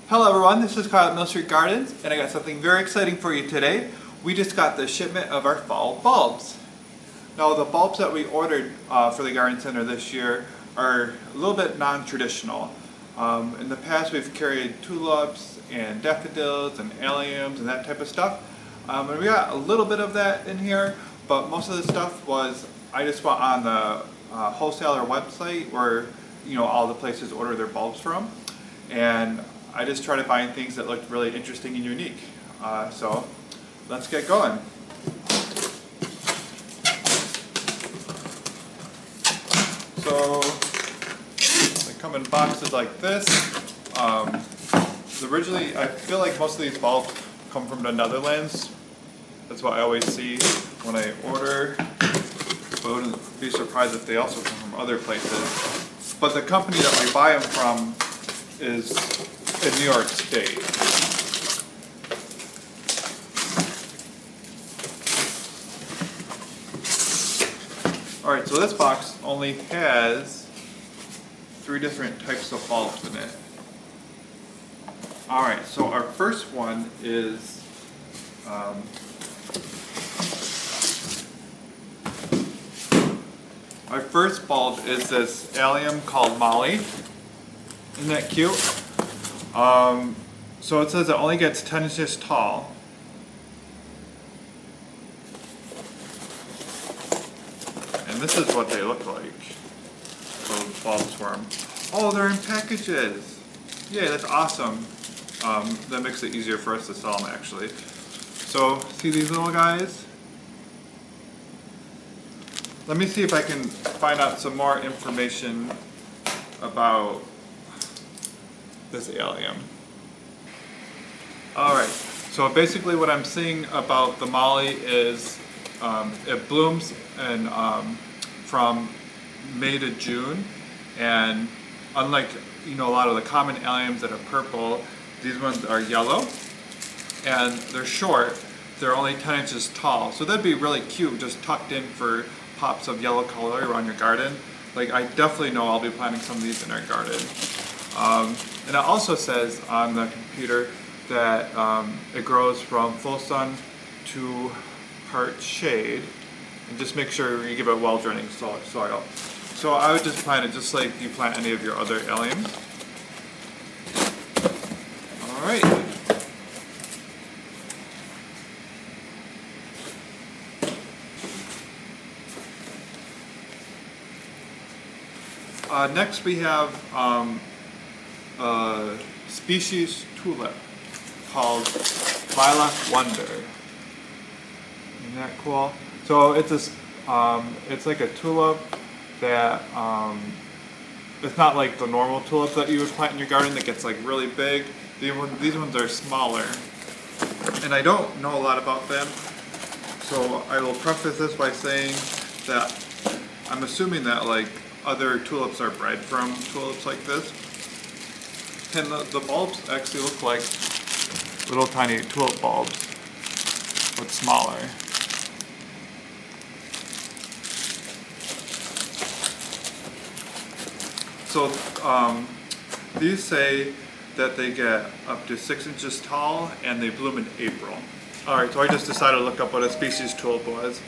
Hello everyone, this is Kyle at Mill Street Gardens, and I got something very exciting for you today. We just got the shipment of our fall bulbs. Now the bulbs that we ordered for the garden center this year are a little bit non-traditional. In the past we've carried tulips and daffodils and alliums and that type of stuff. And we got a little bit of that in here, but most of the stuff was, I just went on the wholesaler website where all the places order their bulbs from. And I just try to find things that looked really interesting and unique. So let's get going. So they come in boxes like this. Originally, I feel like most of these bulbs come from the Netherlands. That's what I always see when I order. But I wouldn't be surprised if they also come from other places. But the company that we buy them from is in New York State. Alright, so this box only has 3 different types of bulbs in it. Alright, so our first one is our first bulb is this Allium called Moly. Isn't that cute? So it says it only gets 10 inches tall. And this is what they look like. Those bulbs for them. Oh, they're in packages! Yay, that's awesome. That makes it easier for us to sell them actually. So, see these little guys? Let me see if I can find out some more information about this Allium. Alright, so basically what I'm seeing about the Moly is it blooms from May to June, and unlike a lot of the common alliums that are purple, these ones are yellow, and they're short. They're only 10 inches tall, so that'd be really cute, just tucked in for pops of yellow color around your garden. Like, I definitely know I'll be planting some of these in our garden. And it also says on the computer that it grows from full sun to part shade, and just make sure you give it well draining soil. So I would just plant it just like you plant any of your other alliums. Alright. Next we have a species tulip called Lilac Wonder. Isn't that cool? So it's it's like a tulip that it's not like the normal tulip that you would plant in your garden that gets like really big. These ones are smaller, and I don't know a lot about them. So I will preface this by saying that I'm assuming that like other tulips are bred from tulips like this. And the bulbs actually look like little tiny tulip bulbs, but smaller. So these say that they get up to 6 inches tall and they bloom in April. Alright, so I just decided to look up what a species tulip was.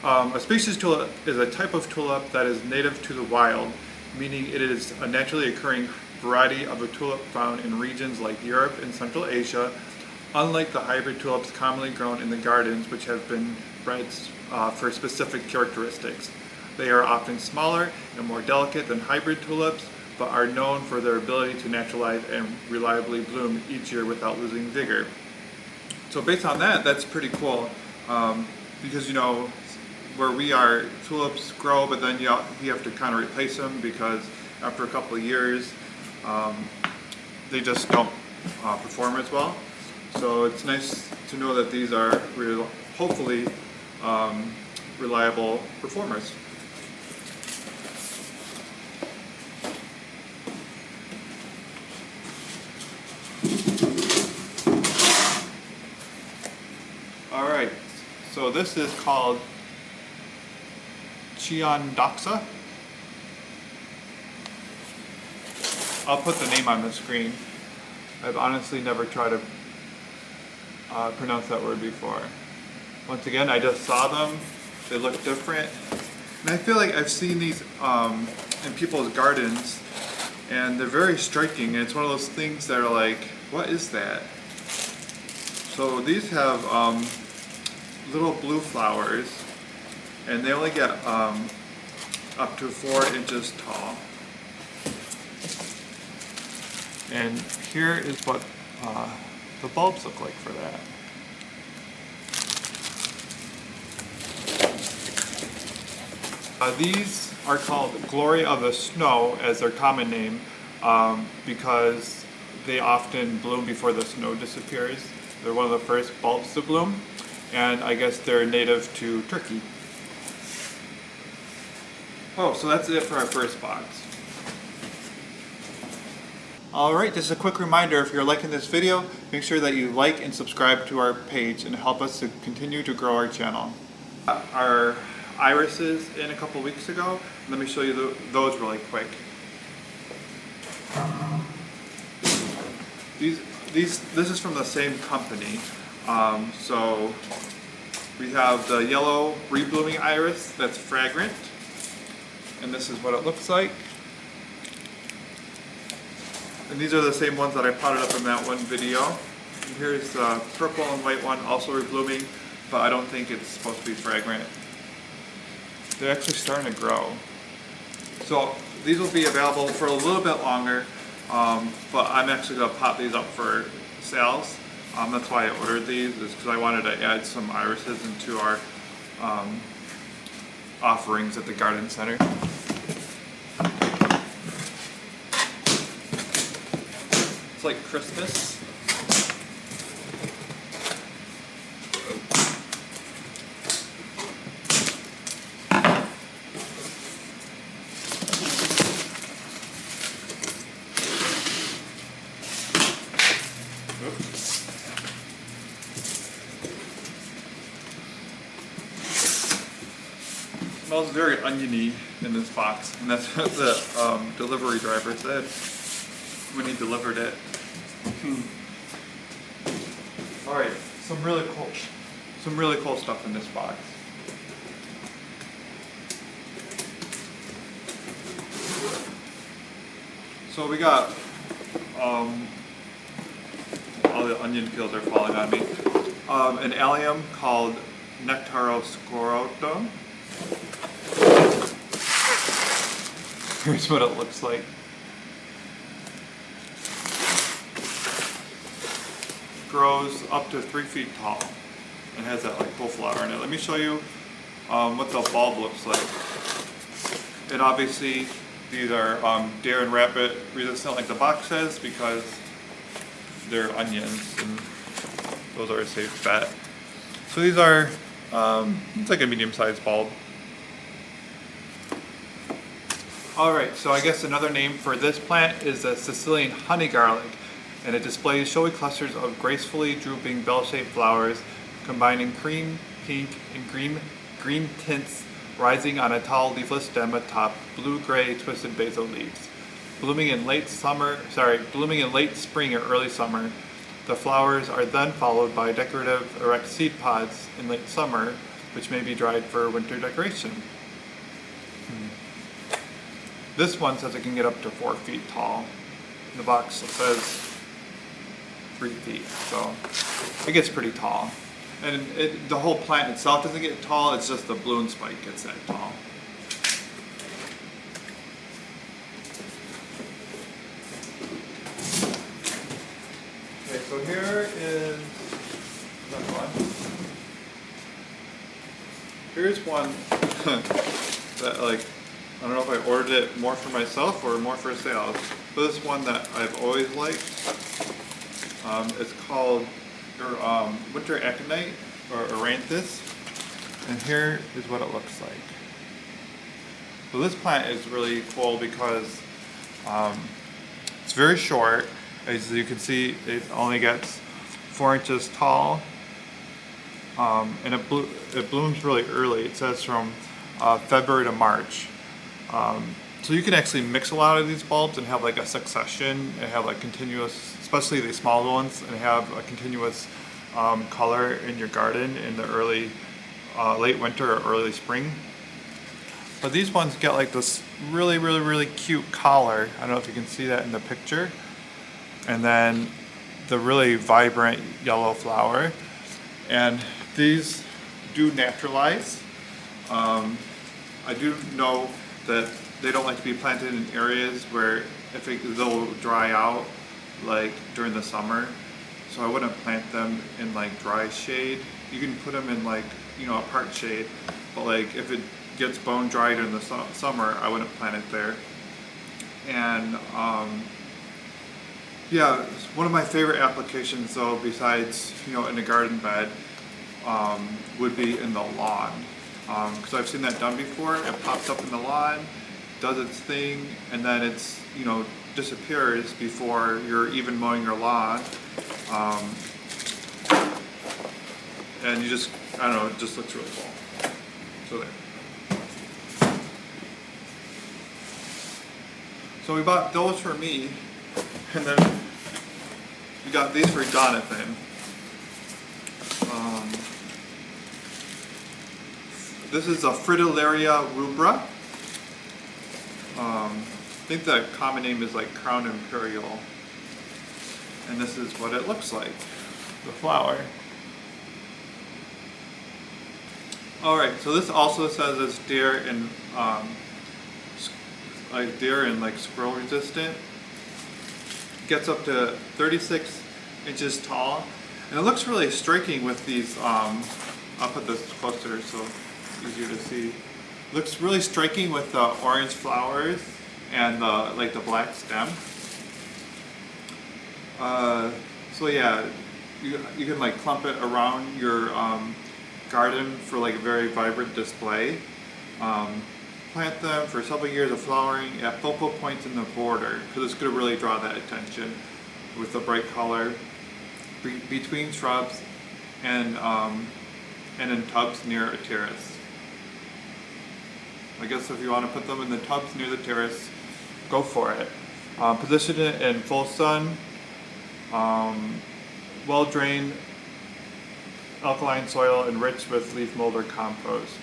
A species tulip is a type of tulip that is native to the wild, meaning it is a naturally occurring variety of a tulip found in regions like Europe and Central Asia, unlike the hybrid tulips commonly grown in the gardens, which have been bred for specific characteristics. They are often smaller and more delicate than hybrid tulips, but are known for their ability to naturalize and reliably bloom each year without losing vigor. So based on that, that's pretty cool, because where we are, tulips grow, but then you have to kind of replace them because after a couple of years, they just don't perform as well. So it's nice to know that these are hopefully reliable performers. Alright, so this is called Chionodoxa. I'll put the name on the screen. I've honestly never tried to pronounce that word before. Once again, I just saw them. They look different. And I feel like I've seen these in people's gardens, and they're very striking. And it's one of those things that are like, what is that? So these have little blue flowers, and they only get up to 4 inches tall. And here is what the bulbs look like for that. These are called Glory of the Snow as their common name because they often bloom before the snow disappears. They're one of the first bulbs to bloom, and I guess they're native to Turkey. Oh, so that's it for our first box. Alright, just a quick reminder, if you're liking this video, make sure that you like and subscribe to our page and help us to continue to grow our channel. Our irises in a couple weeks ago. Let me show you those really quick. This is from the same company. So we have the yellow reblooming iris that's fragrant, and this is what it looks like. And these are the same ones that I potted up in that one video. And here's the purple and white one, also reblooming, but I don't think it's supposed to be fragrant. They're actually starting to grow. So these will be available for a little bit longer, but I'm actually going to pot these up for sales. That's why I ordered these, is because I wanted to add some irises into our offerings at the garden center. It's like Christmas. It smells very oniony in this box, and that's what the delivery driver said when he delivered it. All right, some really cool stuff in this box. So we got all the onion peels are falling on me. An allium called Nectaroscordum. Here's what it looks like. Grows up to 3 feet tall and has that like full flower in it. Let me show you what the bulb looks like. And obviously these are deer and rabbit resistant like the box says, because they're onions and those are a safe bet. So these are, it's like a medium-sized bulb. Alright, so I guess another name for this plant is the Sicilian honey garlic, and it displays showy clusters of gracefully drooping bell-shaped flowers combining cream, pink, and green tints rising on a tall leafless stem atop blue-gray twisted basal leaves. Blooming in late spring or early summer, the flowers are then followed by decorative erect seed pods in late summer, which may be dried for winter decoration. This one says it can get up to 4 feet tall. The box says 3 feet, so it gets pretty tall. And the whole plant itself doesn't get tall, it's just the bloom spike gets that tall. Okay, so here is another one. Here's one that like, I don't know if I ordered it more for myself or more for sales, but this one that I've always liked. It's called winter Aconite or Eranthis, and here is what it looks like. So this plant is really cool because it's very short. As you can see, it only gets 4 inches tall, and it blooms really early. It says from February to March. So you can actually mix a lot of these bulbs and have like a succession and have like continuous especially the small ones, and have a continuous color in your garden in the early, late winter or early spring. But these ones get like this really cute collar. I don't know if you can see that in the picture. And then the really vibrant yellow flower. And these do naturalize. I do know that they don't like to be planted in areas where they'll dry out like during the summer. So I wouldn't plant them in like dry shade. You can put them in like, you know, a part shade, but like if it gets bone dry during the summer, I wouldn't plant it there. And yeah, one of my favorite applications though, besides, you know, in a garden bed, would be in the lawn. Because I've seen that done before. It pops up in the lawn, does its thing, and then it's, you know, disappears before you're even mowing your lawn. And you just, I don't know, it just looks really cool. So there. So we bought those for me, and then we got these for Johnathan. This is a Fritillaria rubra. I think the common name is like crown imperial. And this is what it looks like, the flower. Alright, so this also says it's deer and like squirrel resistant. Gets up to 36 inches tall. And it looks really striking with these, I'll put this closer so it's easier to see. Looks really striking with the orange flowers and the black stem. So yeah, you can like clump it around your garden for like a very vibrant display. Plant them for several years of flowering at focal points in the border because it's going to really draw that attention with the bright color between shrubs and in tubs near a terrace. I guess if you want to put them in the tubs near the terrace, go for it. Position it in full sun, well-drained alkaline soil enriched with leaf mold or compost.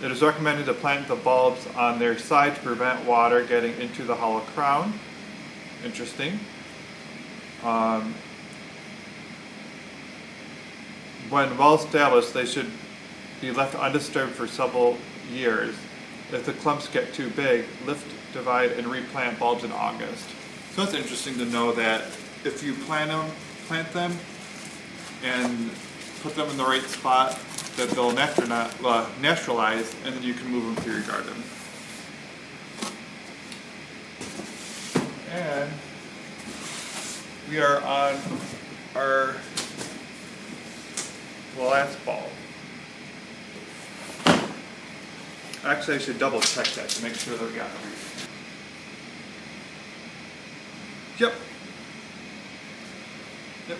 It is recommended to plant the bulbs on their side to prevent water getting into the hollow crown. Interesting. When well established, they should be left undisturbed for several years. If the clumps get too big, lift, divide, and replant bulbs in August. So it's interesting to know that if you plant them and put them in the right spot, that they'll naturalize, and then you can move them through your garden. And we are on our last bulb. Actually, I should double check that to make sure that we got everything. Yep,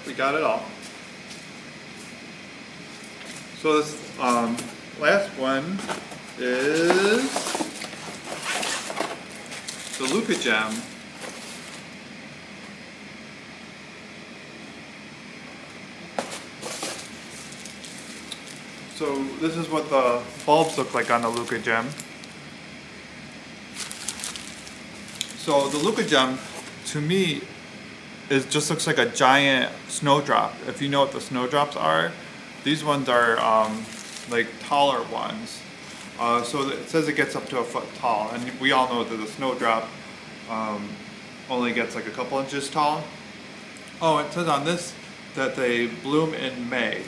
we got it all. So this last one is the Leucojum. So this is what the bulbs look like on the Leucojum. So the Leucojum, to me, just looks like a giant snowdrop. If you know what the snowdrops are, these ones are like taller ones. So it says it gets up to a foot tall, and we all know that the snowdrop only gets like a couple inches tall. Oh, it says on this that they bloom in May.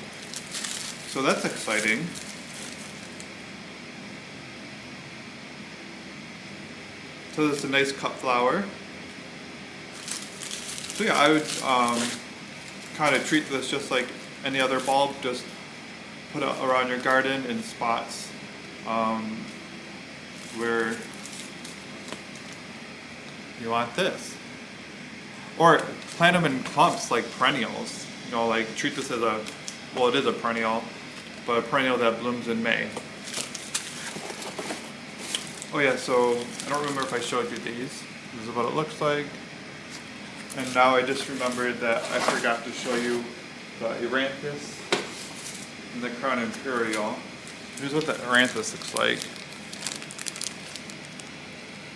So that's exciting. So this is a nice cut flower. So yeah, I would kind of treat this just like any other bulb. Just put it around your garden in spots where you want this. Or plant them in clumps like perennials. You know, like treat this as a, well, it is a perennial, but a perennial that blooms in May. Oh yeah, so I don't remember if I showed you these. This is what it looks like. And now I just remembered that I forgot to show you the Eranthis and the Crown Imperial. Here's what the Eranthis looks like.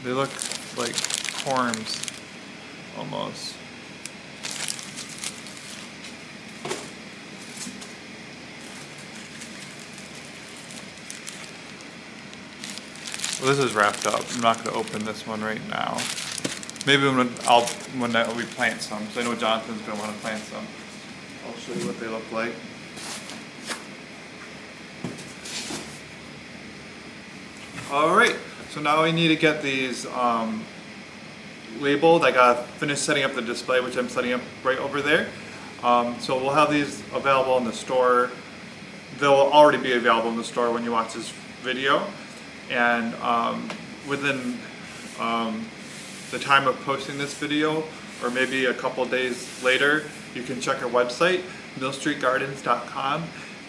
They look like corms, almost. Well, this is wrapped up. I'm not going to open this one right now. Maybe when we plant some, because I know Jonathan's going to want to plant some. I'll show you what they look like. Alright, so now we need to get these labeled. I got to finish setting up the display, which I'm setting up right over there. So we'll have these available in the store. They'll already be available in the store when you watch this video. And within the time of posting this video, or maybe a couple days later, you can check our website, millstreetgardens.com,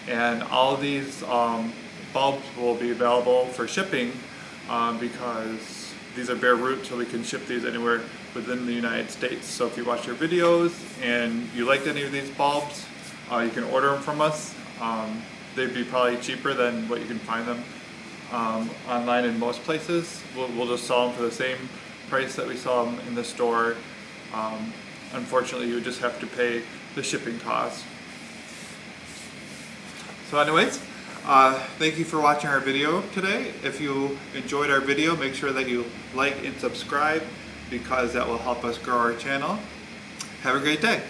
and all these bulbs will be available for shipping because these are bare root, so we can ship these anywhere within the United States. So if you watch our videos and you liked any of these bulbs, you can order them from us. They'd be probably cheaper than what you can find them online in most places. We'll just sell them for the same price that we sell them in the store. Unfortunately, you would just have to pay the shipping costs. So anyways, thank you for watching our video today. If you enjoyed our video, make sure that you like and subscribe because that will help us grow our channel. Have a great day.